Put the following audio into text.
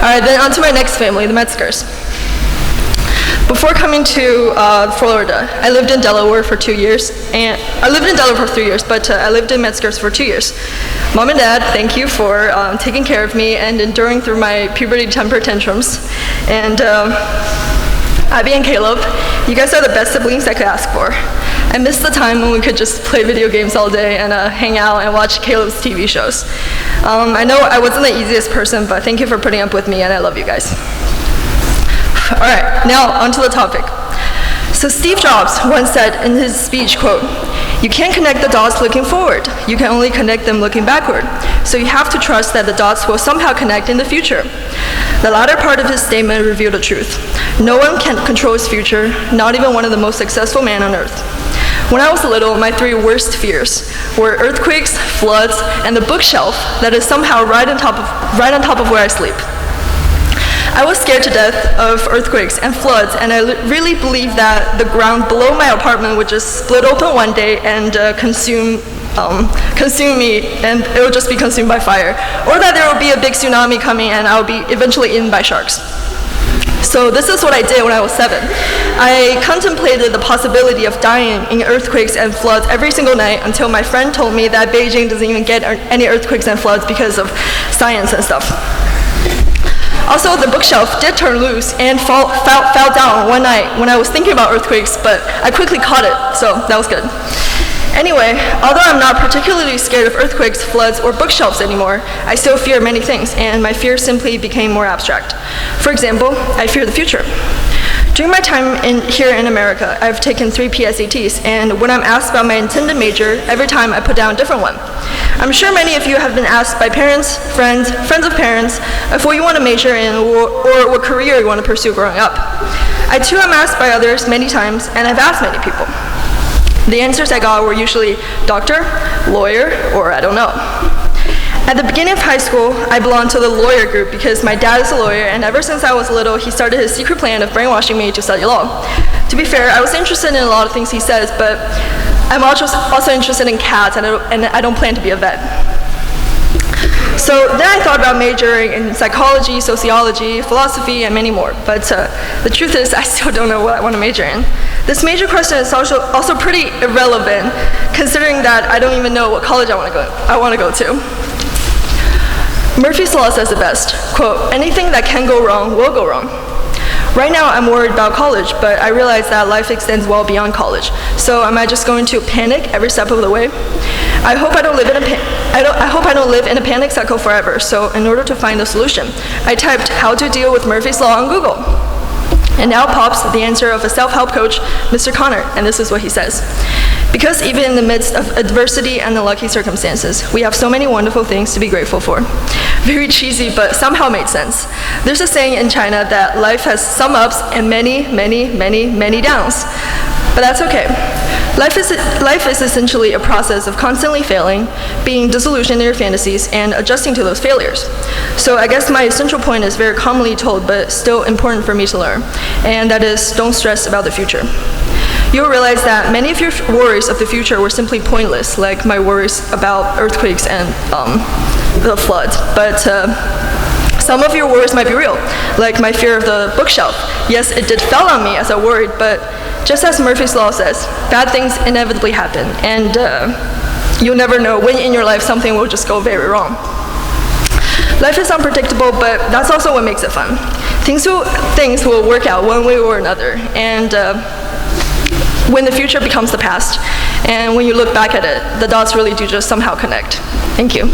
All right, then on to my next family, the Metzgers. Before coming to Florida, I lived in Delaware for 2 years, and I lived in Delaware for 3 years, but I lived in Metzgers for 2 years. Mom and Dad, thank you for taking care of me and enduring through my puberty temper tantrums. And Abby and Caleb, you guys are the best siblings I could ask for. I miss the time when we could just play video games all day and hang out and watch Caleb's TV shows. I know I wasn't the easiest person, but thank you for putting up with me, and I love you guys. All right, now onto the topic. So Steve Jobs once said in his speech, quote, "You can't connect the dots looking forward. You can only connect them looking backward. So you have to trust that the dots will somehow connect in the future." The latter part of his statement revealed the truth. No one can control his future, not even one of the most successful men on earth. When I was little, my 3 worst fears were earthquakes, floods, and the bookshelf that is somehow right on top of where I sleep. I was scared to death of earthquakes and floods, and I really believed that the ground below my apartment would just split open one day and consume me, and it would just be consumed by fire, or that there would be a big tsunami coming and I would be eventually eaten by sharks. So this is what I did when I was 7. I contemplated the possibility of dying in earthquakes and floods every single night until my friend told me that Beijing doesn't even get any earthquakes and floods because of science and stuff. Also, the bookshelf did turn loose and fell down one night when I was thinking about earthquakes, but I quickly caught it, so that was good. Anyway, although I'm not particularly scared of earthquakes, floods, or bookshelves anymore, I still fear many things, and my fears simply became more abstract. For example, I fear the future. During my time here in America, I've taken 3 PSATs, and when I'm asked about my intended major, every time I put down a different one. I'm sure many of you have been asked by parents, friends of parents, of what you want to major in or what career you want to pursue growing up. I too am asked by others many times, and I've asked many people. The answers I got were usually doctor, lawyer, or I don't know. At the beginning of high school, I belonged to the lawyer group because my dad is a lawyer, and ever since I was little, he started his secret plan of brainwashing me to study law. To be fair, I was interested in a lot of things he says, but I'm also interested in cats, and I don't plan to be a vet. So then I thought about majoring in psychology, sociology, philosophy, and many more, but the truth is I still don't know what I want to major in. This major question is also pretty irrelevant, considering that I don't even know what college I want to go to. Murphy's Law says it best, quote, "Anything that can go wrong will go wrong." Right now I'm worried about college, but I realize that life extends well beyond college. So am I just going to panic every step of the way? I hope I don't live in a panic cycle forever. So in order to find a solution, I typed "how to deal with Murphy's Law" on Google. And now pops the answer of a self-help coach, Mr. Connor, and this is what he says. "Because even in the midst of adversity and unlucky circumstances, we have so many wonderful things to be grateful for." Very cheesy, but somehow made sense. There's a saying in China that life has some ups and many, many, many, many downs. But that's okay. Life is essentially a process of constantly failing, being disillusioned in your fantasies, and adjusting to those failures. So I guess my essential point is very commonly told, but still important for me to learn, and that is, don't stress about the future. You'll realize that many of your worries of the future were simply pointless, like my worries about earthquakes and the floods. But some of your worries might be real, like my fear of the bookshelf. Yes, it did fell on me as I worried, but just as Murphy's Law says, bad things inevitably happen, and you'll never know when in your life something will just go very wrong. Life is unpredictable, but that's also what makes it fun. Things will work out one way or another, and when the future becomes the past, and when you look back at it, the dots really do just somehow connect. Thank you.